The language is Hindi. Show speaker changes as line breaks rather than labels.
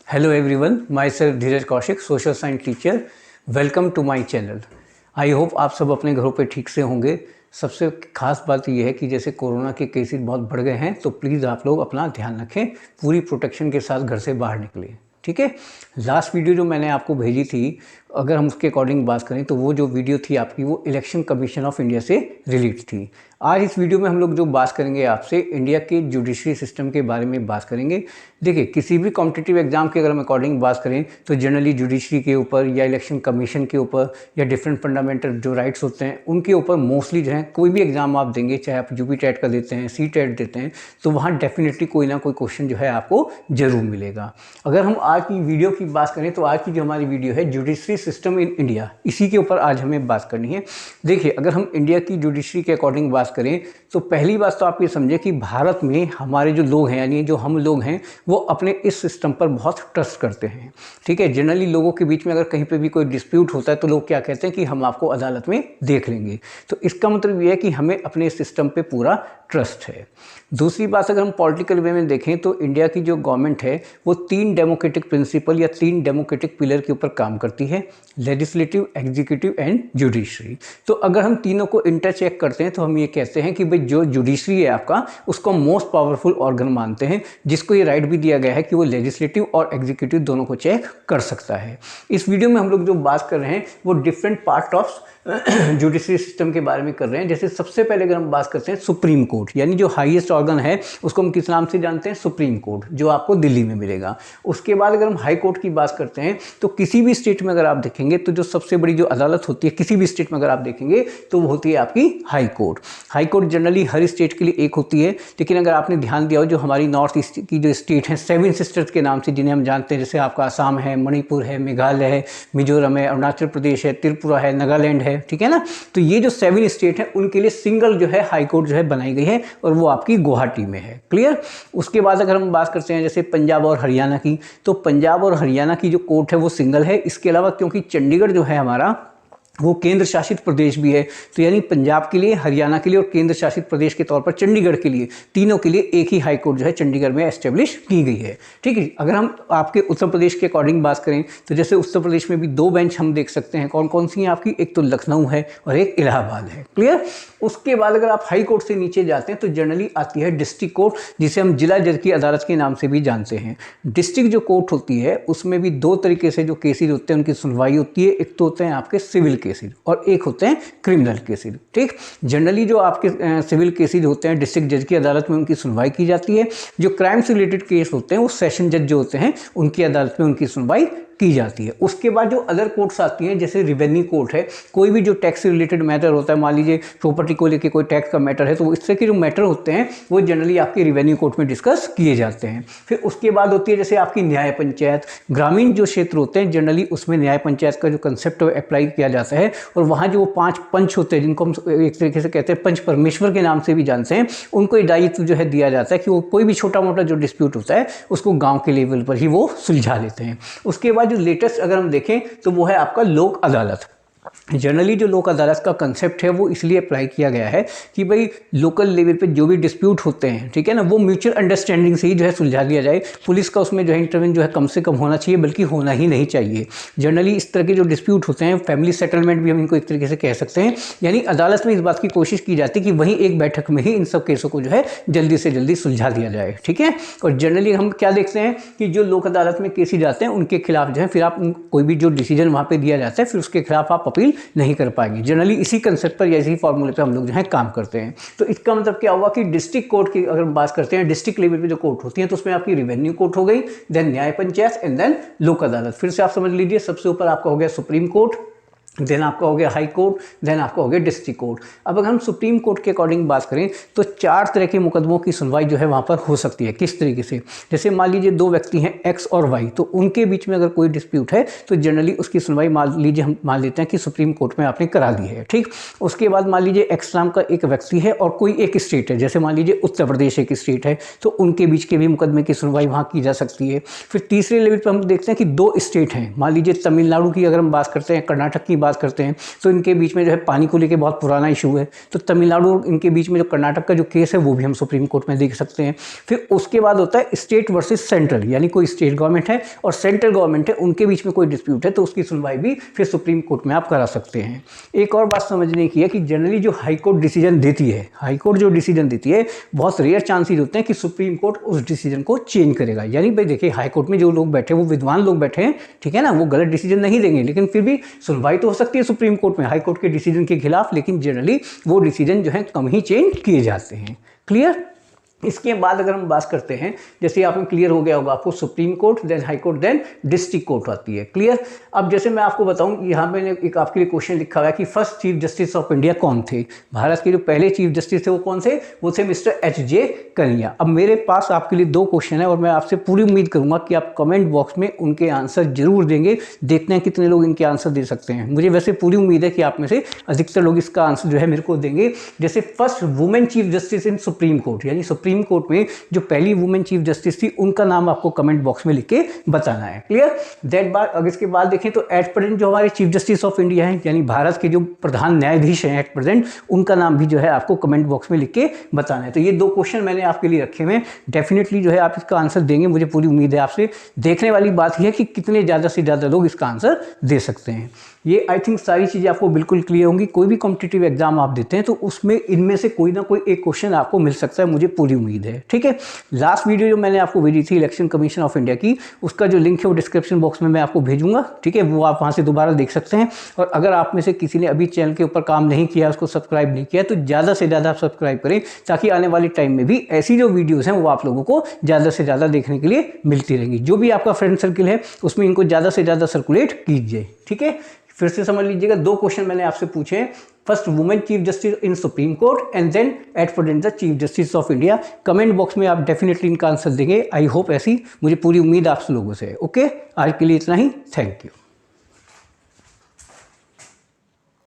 Hello everyone, myself Dheeraj Kaushik, social science teacher. Welcome to my channel. I hope आप सब अपने घरों पे ठीक से होंगे। सबसे खास बात यह है कि जैसे कोरोना के केसेस बहुत बढ़ गए हैं, तो प्लीज़ आप लोग अपना ध्यान रखें, पूरी प्रोटेक्शन के साथ घर से बाहर निकलें, ठीक है। लास्ट वीडियो जो मैंने आपको भेजी थी, अगर हम उसके अकॉर्डिंग बात करें तो वो जो वीडियो थी आपकी, वो इलेक्शन कमीशन ऑफ इंडिया से रिलेटेड थी। आज इस वीडियो में हम लोग जो बात करेंगे आपसे, इंडिया के जुडिशरी सिस्टम के बारे में बात करेंगे। देखिए, किसी भी कॉम्पिटिटिव एग्जाम के अगर हम अकॉर्डिंग बात करें तो जनरली जुडिशरी के ऊपर या इलेक्शन कमीशन के ऊपर या डिफरेंट फंडामेंटल जो राइट्स होते हैं उनके ऊपर मोस्टली जो है, कोई भी एग्जाम आप देंगे, चाहे आप यूपी टेट का देते हैं, सी टेट देते हैं, तो वहाँ डेफिनेटली कोई ना कोई क्वेश्चन जो है आपको जरूर मिलेगा। अगर हम आज की वीडियो की बात करें तो आज की जो हमारी वीडियो है जुडिशरी सिस्टम इन इंडिया, इसी के ऊपर आज हमें बात करनी है। देखिए, अगर हम इंडिया की जुडिशरी के अकॉर्डिंग बात करें तो पहली बात तो आप ये समझे कि भारत में हमारे जो लोग हैं, यानी जो हम लोग हैं, वो अपने इस सिस्टम पर बहुत ट्रस्ट करते हैं, ठीक है। जनरली लोगों के बीच में अगर कहीं पे भी कोई डिस्प्यूट होता है तो लोग क्या कहते हैं कि हम आपको अदालत में देख लेंगे। तो इसका मतलब ये है कि हमें अपने सिस्टम पे पूरा ट्रस्ट है। दूसरी बात, अगर हम पॉलिटिकल वे में देखें तो इंडिया की जो गवर्नमेंट है वो 3 डेमोक्रेटिक प्रिंसिपल या 3 डेमोक्रेटिक पिलर के ऊपर काम करती है, लेजिस्लेटिव, एग्जीक्यूटिव एंड जुडिशरी। तो अगर हम तीनों को इंटरचेक करते हैं तो हम ये कहते हैं कि भाई जो जुडिशरी है आपका, उसको मोस्ट पावरफुल ऑर्गन मानते हैं, जिसको ये राइट भी दिया गया है कि वो लेजिस्लेटिव और एग्जीक्यूटिव दोनों को चेक कर सकता है। इस वीडियो में हम लोग जो बात कर रहे हैं वो different part of judiciary system के बारे में कर रहे हैं। जैसे सबसे पहले अगर हम बात करते हैं सुप्रीम कोर्ट, यानी जो हाईएस्ट ऑर्गन है उसको हम किस नाम से जानते हैं, सुप्रीम कोर्ट, जो आपको दिल्ली में मिलेगा। उसके बाद अगर हम हाई कोर्ट की बात करते हैं तो किसी भी स्टेट में अगर आप देखेंगे तो जो सबसे बड़ी जो अदालत होती है किसी भी स्टेट में अगर आप देखेंगे तो वो होती है आपकी high court. High court generally हर स्टेट के लिए एक होती है, लेकिन अगर आपने ध्यान दिया हो, जो हमारी नॉर्थ ईस्ट की जो स्टेट हैं 7 सिस्टर्स के नाम से जिन्हें हम जानते हैं, जैसे आपका आसाम है, मणिपुर है, मेघालय है, मिजोरम है, अरुणाचल प्रदेश है, त्रिपुरा है, नागालैंड है, ठीक है ना। तो ये जो 7 स्टेट हैं उनके लिए सिंगल जो है हाई कोर्ट जो है बनाई गई है और वो आपकी गुवाहाटी में है। क्लियर। उसके बाद अगर हम बात करते हैं जैसे पंजाब और हरियाणा की, तो पंजाब और हरियाणा की जो कोर्ट है वो सिंगल है। इसके अलावा क्योंकि चंडीगढ़ जो है हमारा वो केंद्र शासित प्रदेश भी है, तो यानी पंजाब के लिए, हरियाणा के लिए और केंद्र शासित प्रदेश के तौर पर चंडीगढ़ के लिए, तीनों के लिए एक ही हाई कोर्ट जो है चंडीगढ़ में एस्टेब्लिश की गई है, ठीक है। अगर हम आपके उत्तर प्रदेश के अकॉर्डिंग बात करें तो जैसे उत्तर प्रदेश में भी 2 बेंच हम देख सकते हैं। कौन कौन सी हैं आपकी, एक तो लखनऊ है और एक इलाहाबाद है। क्लियर। उसके बाद अगर आप हाई कोर्ट से नीचे जाते हैं तो जनरली आती है डिस्ट्रिक्ट कोर्ट, जिसे हम जिला जज की अदालत के नाम से भी जानते हैं। डिस्ट्रिक्ट जो कोर्ट होती है उसमें भी 2 तरीके से जो केसेज होते हैं उनकी सुनवाई होती है। एक तो होते हैं आपके सिविल केसेज और एक होते हैं क्रिमिनल केसेज, ठीक। जनरली जो आपके सिविल केसेज होते हैं डिस्ट्रिक्ट जज की अदालत में उनकी सुनवाई की जाती है। जो क्राइम से रिलेटेड केस होते हैं वो सेशन जज जो होते हैं उनकी अदालत में उनकी सुनवाई की जाती है। उसके बाद जो अदर कोर्ट्स आती हैं, जैसे रिवेन्यू कोर्ट है, कोई भी जो टैक्स से रिलेटेड मैटर होता है, मान लीजिए प्रॉपर्टी को लेके कोई टैक्स का मैटर है, तो इस तरह के जो मैटर होते हैं वो जनरली आपके रिवेन्यू कोर्ट में डिस्कस किए जाते हैं। फिर उसके बाद होती है जैसे आपकी न्याय पंचायत। ग्रामीण जो क्षेत्र होते हैं जनरली उसमें न्याय पंचायत का जो कंसेप्ट है अप्लाई किया जाता है, और वहाँ जो 5 पंच होते हैं जिनको हम एक तरीके से कहते हैं पंच परमेश्वर के नाम से भी जानते हैं, उनको दायित्व जो है दिया जाता है कि वो कोई भी छोटा मोटा जो डिस्प्यूट होता है उसको गाँव के लेवल पर ही वो सुलझा लेते हैं। उसके बाद जो लेटेस्ट अगर हम देखें तो वो है आपका लोक अदालत। जनरली जो लोक अदालत का कंसेप्ट है वो इसलिए अप्लाई किया गया है कि भाई लोकल लेवल पे जो भी डिस्प्यूट होते हैं, ठीक है ना, वो म्यूचुअल अंडरस्टैंडिंग से ही जो है सुलझा लिया जाए। पुलिस का उसमें जो है इंटरवेंशन जो है कम से कम होना चाहिए, बल्कि होना ही नहीं चाहिए। जनरली इस तरह के जो डिस्प्यूट होते हैं, फैमिली सेटलमेंट भी हम इनको एक तरीके से कह सकते हैं, यानी अदालत में इस बात की कोशिश की जाती है कि वहीं एक बैठक में ही इन सब केसों को जो है जल्दी से जल्दी सुलझा दिया जाए, ठीक है। और जनरली हम क्या देखते हैं कि जो लोक अदालत में केसेज जाते हैं उनके खिलाफ जो है फिर आप कोई भी जो डिसीजन वहाँ पे दिया जाता है फिर उसके खिलाफ आप अपील नहीं कर पाएंगे। जनरली इसी कंसेप्ट पर या इसी फॉर्मूले पे हम लोग जो है काम करते हैं। तो इसका मतलब क्या हुआ कि डिस्ट्रिक्ट कोर्ट की अगर बात करते हैं, डिस्ट्रिक्ट लेवल पे जो कोर्ट होती है तो उसमें आपकी रिवेन्यू कोर्ट हो गई, देन न्याय पंचायत एंड देन लोक अदालत। फिर से आप समझ लीजिए, सबसे ऊपर आपका हो गया सुप्रीम कोर्ट, देन आपका हो गया हाई कोर्ट, देन आपका हो गया डिस्ट्रिक्ट कोर्ट। अब अगर हम सुप्रीम कोर्ट के अकॉर्डिंग बात करें तो 4 तरह के मुकदमों की सुनवाई जो है वहाँ पर हो सकती है। किस तरीके से, जैसे मान लीजिए 2 व्यक्ति हैं एक्स और वाई, तो उनके बीच में अगर कोई डिस्प्यूट है तो जनरली उसकी सुनवाई मान लीजिए हम मान लेते हैं कि सुप्रीम कोर्ट में आपने करा दी है, ठीक। उसके बाद मान लीजिए एक्स नाम का एक व्यक्ति है और कोई एक स्टेट है, जैसे मान लीजिए उत्तर प्रदेश एक स्टेट है, तो उनके बीच के भी मुकदमे की सुनवाई वहाँ की जा सकती है। फिर तीसरे लेवल पर हम देखते हैं कि 2 स्टेट हैं, मान लीजिए तमिलनाडु की अगर हम बात करते हैं, कर्नाटक की बात करते हैं तो इनके बीच में जो है पानी को लेकर बहुत पुराना इशू है, तो तमिलनाडु और इनके बीच में जो कर्नाटक का जो केस है वो भी हम सुप्रीम कोर्ट में देख सकते हैं। फिर उसके बाद होता है स्टेट वर्सेस सेंट्रल, यानी कोई स्टेट गवर्नमेंट है और सेंट्रल गवर्नमेंट है, उनके बीच में कोई डिस्प्यूट है तो उसकी सुनवाई भी फिर सुप्रीम कोर्ट में आप करा सकते हैं। एक और बात समझने की है कि जनरली जो हाई कोर्ट डिसीजन देती है, हाई कोर्ट जो डिसीजन देती है, बहुत रेयर चांसेस होते हैं कि सुप्रीम कोर्ट उस डिसीजन को चेंज करेगा। यानी भाई देखिए, हाई कोर्ट में जो लोग बैठे हैं वो विद्वान लोग बैठे हैं, ठीक है ना, वो गलत डिसीजन नहीं देंगे, लेकिन फिर भी सुनवाई तो हो सकती है सुप्रीम कोर्ट में हाई कोर्ट के डिसीजन के खिलाफ, लेकिन जनरली वो डिसीजन जो है कम ही चेंज किए जाते हैं। क्लियर? इसके बाद अगर हम बात करते हैं, जैसे आपको क्लियर हो गया होगा, आपको supreme court, then high court, then district court आती है। क्लियर? अब जैसे मैं आपको बताऊं, यहाँ मैंने एक आपके लिए क्वेश्चन लिखा हुआ है कि first chief justice of India कौन थे। भारत के जो पहले चीफ जस्टिस थे वो कौन थे? वो थे मिस्टर एच.जे. कनिया। अब मेरे पास आपके लिए 2 क्वेश्चन है और मैं आपसे पूरी उम्मीद करूंगा कि आप कमेंट बॉक्स में उनके आंसर जरूर देंगे। देखते हैं कितने लोग इनके आंसर दे सकते हैं। मुझे वैसे पूरी उम्मीद है कि आप में से अधिकतर लोग इसका आंसर जो है मेरे को देंगे। जैसे first women chief justice in supreme court, यानी सुप्रीम कोर्ट में जो पहली वुमेन चीफ जस्टिस थी उनका नाम आपको कमेंट बॉक्स में लिख के बताना है। क्लियर? दैट बात। अगर इसके बाद देखें तो एट प्रेजेंट जो हमारे चीफ जस्टिस ऑफ इंडिया हैं, यानी भारत के जो प्रधान न्यायाधीश हैं एट प्रेजेंट, उनका नाम भी जो है आपको कमेंट बॉक्स में लिख के बताना है। तो ये 2 क्वेश्चन मैंने आपके लिए रखे हुए, डेफिनेटली जो है आप इसका आंसर देंगे, मुझे पूरी उम्मीद है आपसे। देखने वाली बात यह है कि कितने ज़्यादा से ज़्यादा लोग इसका आंसर दे सकते हैं। ये आई थिंक सारी चीज़ें आपको बिल्कुल क्लियर होंगी। कोई भी कॉम्पिटिटिव एग्जाम आप देते हैं तो उसमें इनमें से कोई ना कोई एक क्वेश्चन आपको मिल सकता है, मुझे पूरी उम्मीद है। ठीक है? लास्ट वीडियो जो मैंने आपको भेजी थी इलेक्शन कमीशन ऑफ इंडिया की, उसका जो लिंक है वो डिस्क्रिप्शन बॉक्स में मैं आपको भेजूंगा। ठीक है? वो आप वहाँ से दोबारा देख सकते हैं। और अगर आप में से किसी ने अभी चैनल के ऊपर काम नहीं किया, उसको सब्सक्राइब नहीं किया, तो ज़्यादा से ज़्यादा आप सब्सक्राइब करें, ताकि आने वाले टाइम में भी ऐसी जो वीडियोज़ हैं वो आप लोगों को ज़्यादा से ज़्यादा देखने के लिए मिलती रहेंगी। जो भी आपका फ्रेंड सर्किल है उसमें इनको ज़्यादा से ज़्यादा सर्कुलेट कीजिए। ठीक है? फिर से समझ लीजिएगा, 2 क्वेश्चन मैंने आपसे पूछे हैं। First women chief justice in supreme court and then at present the chief justice of India. Comment box में आप डेफिनेटली इनका आंसर देंगे। आई होप ऐसी मुझे पूरी उम्मीद आप लोगों से है। ओके, आज के लिए इतना ही। Thank you.